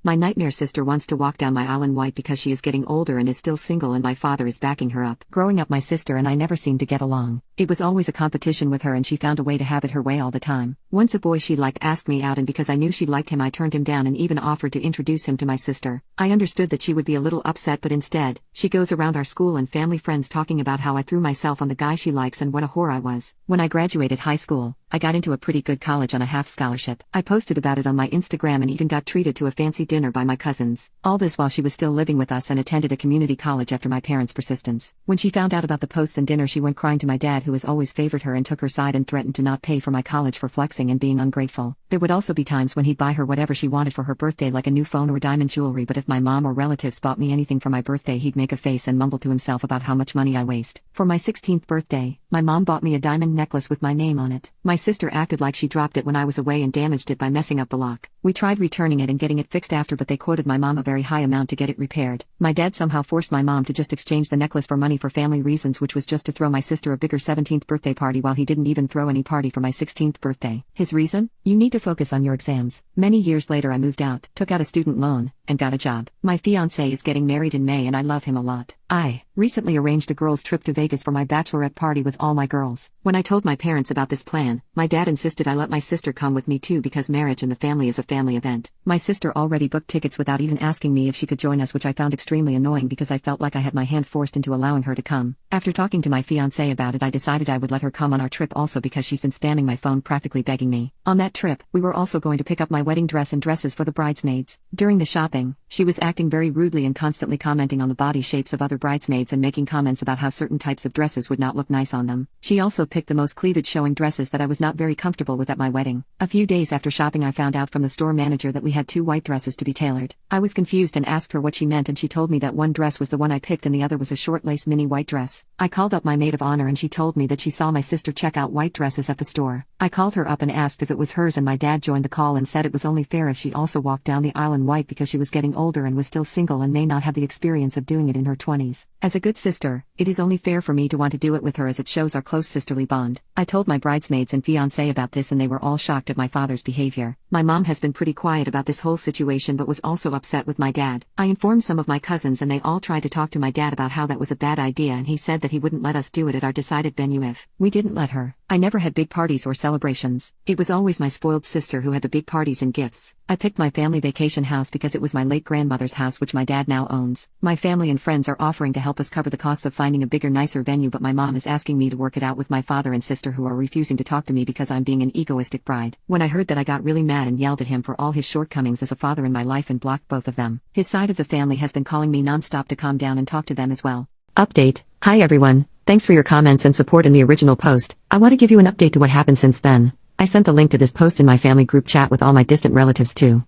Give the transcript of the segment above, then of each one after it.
My nightmare sister wants to walk down my aisle in white because she is getting older and is still single and my father is backing her up. Growing up, my sister and I never seemed to get along. It was always a competition with her and she found a way to have it her way all the time. Once a boy she liked asked me out and because I knew she liked him I turned him down and even offered to introduce him to my sister. I understood that she would be a little upset but instead, she goes around our school and family friends talking about how I threw myself on the guy she likes and what a whore I was. When I graduated high school, I got into a pretty good college on a half scholarship. I posted about it on my Instagram and even got treated to a fancy dinner by my cousins. All this while she was still living with us and attended a community college after my parents' persistence. When she found out about the posts and dinner she went crying to my dad who has always favored her and took her side and threatened to not pay for my college for flexing and being ungrateful. There would also be times when he'd buy her whatever she wanted for her birthday like a new phone or diamond jewelry, but if my mom or relatives bought me anything for my birthday he'd make a face and mumble to himself about how much money I waste. For my 16th birthday, my mom bought me a diamond necklace with my name on it. My sister acted like she dropped it when I was away and damaged it by messing up the lock. We tried returning it and getting it fixed after, but they quoted my mom a very high amount to get it repaired. My dad somehow forced my mom to just exchange the necklace for money for family reasons, which was just to throw my sister a bigger 17th birthday party while he didn't even throw any party for my 16th birthday. His reason? You need to focus on your exams. Many years later I moved out, took out a student loan, and got a job. My fiancé is getting married in May and I love him a lot. I recently arranged a girls' trip to Vegas for my bachelorette party with all my girls. When I told my parents about this plan, my dad insisted I let my sister come with me too because marriage in the family is a family event. My sister already booked tickets without even asking me if she could join us, which I found extremely annoying because I felt like I had my hand forced into allowing her to come. After talking to my fiancé about it, I decided I would let her come on our trip also because she's been spamming my phone practically begging me. On that trip, we were also going to pick up my wedding dress and dresses for the bridesmaids. During the shopping, she was acting very rudely and constantly commenting on the body shapes of other bridesmaids and making comments about how certain types of dresses would not look nice on them. She also picked the most cleavage showing dresses that I was not very comfortable with at my wedding. A few days after shopping I found out from the store manager that we had 2 white dresses to be tailored. I was confused and asked her what she meant and she told me that one dress was the one I picked and the other was a short lace mini white dress. I called up my maid of honor and she told me that she saw my sister check out white dresses at the store. I called her up and asked if it was hers and my dad joined the call and said it was only fair if she also walked down the aisle in white because she was getting older and was still single and may not have the experience of doing it in her 20s. As a good sister, it is only fair for me to want to do it with her as it shows our close sisterly bond. I told my bridesmaids and fiancé about this and they were all shocked at my father's behavior. My mom has been pretty quiet about this whole situation but was also upset with my dad. I informed some of my cousins and they all tried to talk to my dad about how that was a bad idea and he said that he wouldn't let us do it at our decided venue if we didn't let her. I never had big parties or celebrations. It was always my spoiled sister who had the big parties and gifts. I picked my family vacation house because it was my late grandmother's house which my dad now owns. My family and friends are offering to help us cover the costs of finding a bigger, nicer venue, but my mom is asking me to work it out with my father and sister who are refusing to talk to me because I'm being an egoistic bride. When I heard that I got really mad and yelled at him for all his shortcomings as a father in my life and blocked both of them. His side of the family has been calling me nonstop to calm down and talk to them as well. Update. Hi everyone. Thanks for your comments and support in the original post. I want to give you an update to what happened since then. I sent the link to this post in my family group chat with all my distant relatives too.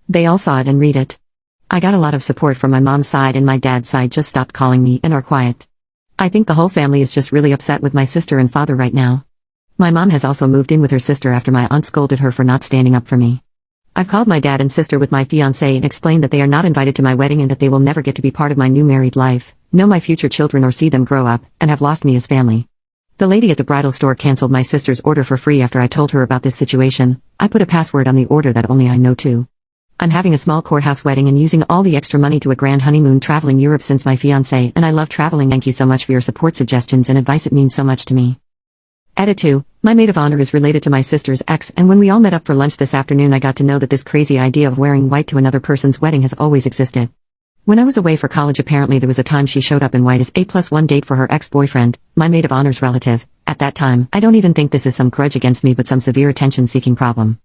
They all saw it and read it. I got a lot of support from my mom's side and my dad's side just stopped calling me and are quiet. I think the whole family is just really upset with my sister and father right now. My mom has also moved in with her sister after my aunt scolded her for not standing up for me. I've called my dad and sister with my fiancé and explained that they are not invited to my wedding and that they will never get to be part of my new married life, know my future children or see them grow up, and have lost me as family. The lady at the bridal store canceled my sister's order for free after I told her about this situation. I put a password on the order that only I know too. I'm having a small courthouse wedding and using all the extra money to a grand honeymoon traveling Europe since my fiancé and I love traveling. Thank you so much for your support, suggestions and advice. It means so much to me. Edit 2. My maid of honor is related to my sister's ex and when we all met up for lunch this afternoon I got to know that this crazy idea of wearing white to another person's wedding has always existed. When I was away for college apparently there was a time she showed up in white as A+1 date for her ex-boyfriend, my maid of honor's relative. At that time, I don't even think this is some grudge against me but some severe attention-seeking problem.